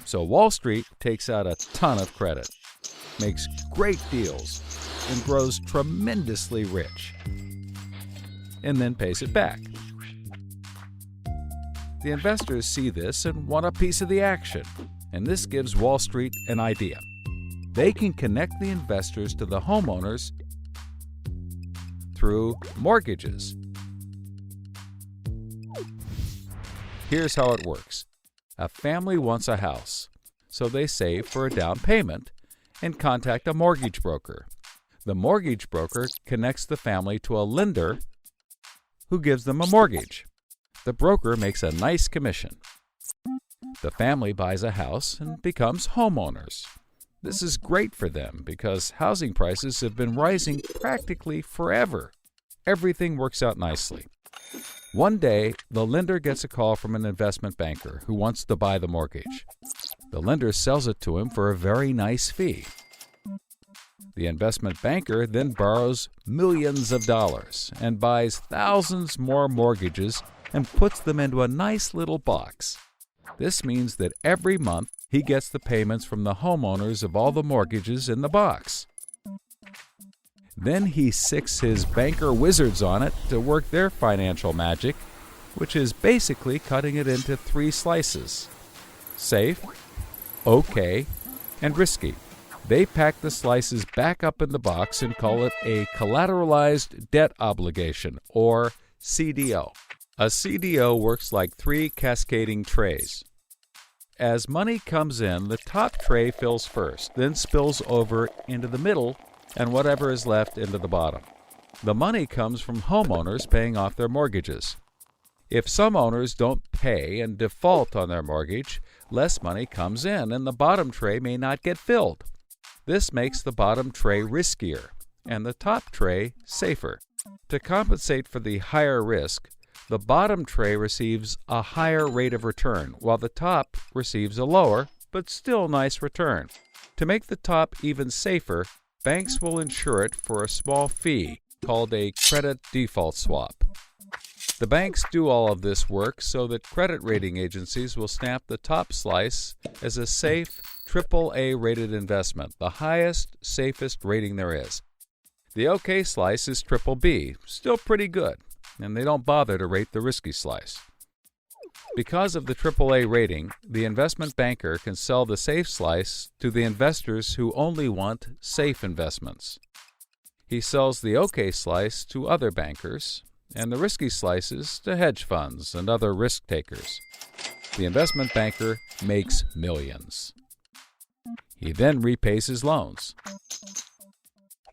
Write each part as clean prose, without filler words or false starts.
So Wall Street takes out a ton of credit, makes great deals, and grows tremendously rich, and then pays it back. The investors see this and want a piece of the action, and this gives Wall Street an idea. They can connect the investors to the homeowners through mortgages. Here's how it works. A family wants a house, so they save for a down payment and contact a mortgage broker. The mortgage broker connects the family to a lender who gives them a mortgage. The broker makes a nice commission. The family buys a house and becomes homeowners. This is great for them because housing prices have been rising practically forever. Everything works out nicely. One day, the lender gets a call from an investment banker who wants to buy the mortgage. The lender sells it to him for a very nice fee. The investment banker then borrows millions of dollars and buys thousands more mortgages and puts them into a nice little box. This means that every month he gets the payments from the homeowners of all the mortgages in the box. Then he sicks his banker wizards on it to work their financial magic, which is basically cutting it into 3 slices: safe, okay, and risky. They pack the slices back up in the box and call it a collateralized debt obligation, or CDO. A CDO works like 3 cascading trays. As money comes in, the top tray fills first, then spills over into the middle, and whatever is left into the bottom. The money comes from homeowners paying off their mortgages. If some owners don't pay and default on their mortgage, less money comes in and the bottom tray may not get filled. This makes the bottom tray riskier and the top tray safer. To compensate for the higher risk, the bottom tray receives a higher rate of return, while the top receives a lower, but still nice return. To make the top even safer, banks will insure it for a small fee called a credit default swap. The banks do all of this work so that credit rating agencies will stamp the top slice as a safe, AAA rated investment, the highest, safest rating there is. The OK slice is BBB, still pretty good, and they don't bother to rate the risky slice. Because of the AAA rating, the investment banker can sell the safe slice to the investors who only want safe investments. He sells the OK slice to other bankers, and the risky slices to hedge funds and other risk takers. The investment banker makes millions. He then repays his loans.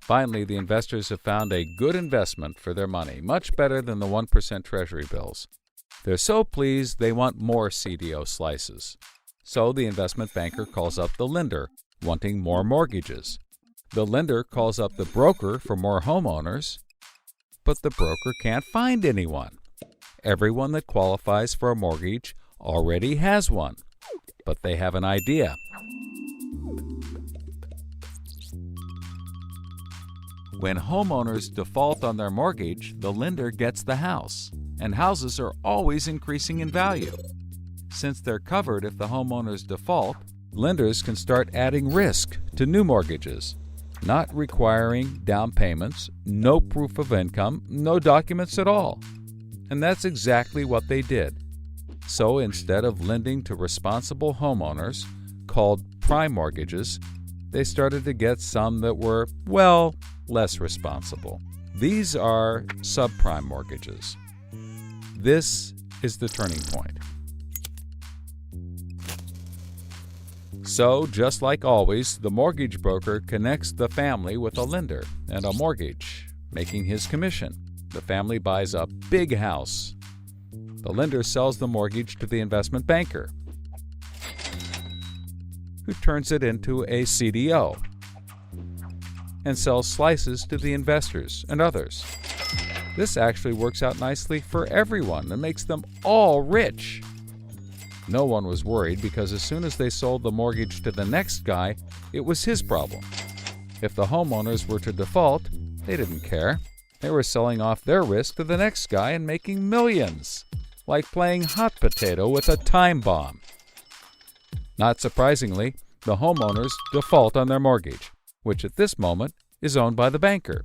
Finally, the investors have found a good investment for their money, much better than the 1% Treasury bills. They're so pleased they want more CDO slices. So the investment banker calls up the lender, wanting more mortgages. The lender calls up the broker for more homeowners, but the broker can't find anyone. Everyone that qualifies for a mortgage already has one, but they have an idea. When homeowners default on their mortgage, the lender gets the house, and houses are always increasing in value. Since they're covered if the homeowners default, lenders can start adding risk to new mortgages, not requiring down payments, no proof of income, no documents at all. And that's exactly what they did. So instead of lending to responsible homeowners, called prime mortgages, they started to get some that were, well, less responsible. These are subprime mortgages. This is the turning point. So, just like always, the mortgage broker connects the family with a lender and a mortgage, making his commission. The family buys a big house. The lender sells the mortgage to the investment banker, who turns it into a CDO and sells slices to the investors and others. This actually works out nicely for everyone and makes them all rich. No one was worried because as soon as they sold the mortgage to the next guy, it was his problem. If the homeowners were to default, they didn't care. They were selling off their risk to the next guy and making millions, like playing hot potato with a time bomb. Not surprisingly, the homeowners default on their mortgage, which at this moment is owned by the banker.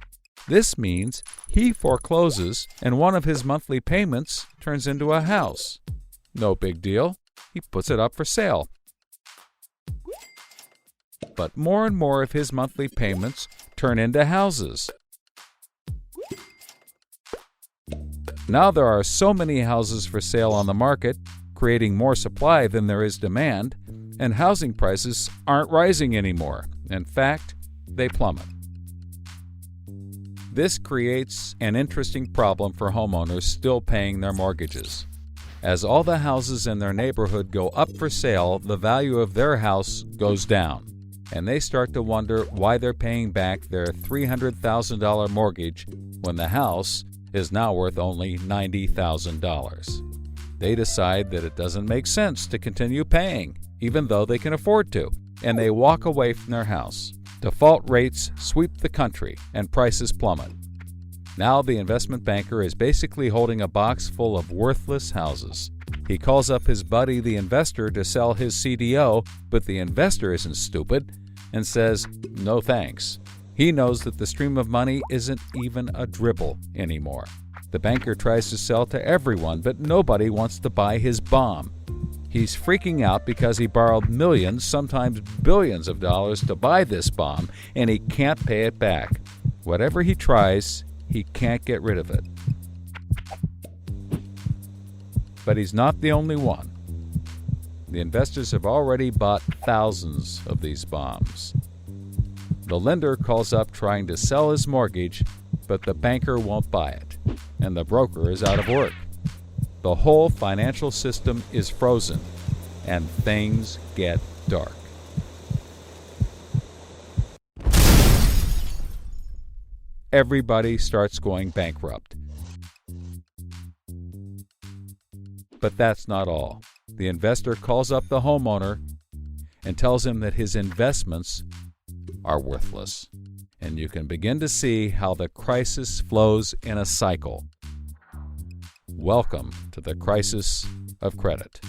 This means he forecloses and one of his monthly payments turns into a house. No big deal. He puts it up for sale. But more and more of his monthly payments turn into houses. Now there are so many houses for sale on the market, creating more supply than there is demand, and housing prices aren't rising anymore. In fact, they plummet. This creates an interesting problem for homeowners still paying their mortgages. As all the houses in their neighborhood go up for sale, the value of their house goes down, and they start to wonder why they're paying back their $300,000 mortgage when the house is now worth only $90,000. They decide that it doesn't make sense to continue paying, even though they can afford to, and they walk away from their house. Default rates sweep the country, and prices plummet. Now the investment banker is basically holding a box full of worthless houses. He calls up his buddy, the investor, to sell his CDO, but the investor isn't stupid and says, no thanks. He knows that the stream of money isn't even a dribble anymore. The banker tries to sell to everyone, but nobody wants to buy his bomb. He's freaking out because he borrowed millions, sometimes billions of dollars to buy this bomb, and he can't pay it back. Whatever he tries, he can't get rid of it. But he's not the only one. The investors have already bought thousands of these bombs. The lender calls up trying to sell his mortgage, but the banker won't buy it, and the broker is out of work. The whole financial system is frozen, and things get dark. Everybody starts going bankrupt. But that's not all. The investor calls up the homeowner and tells him that his investments are worthless. And you can begin to see how the crisis flows in a cycle. Welcome to the crisis of credit.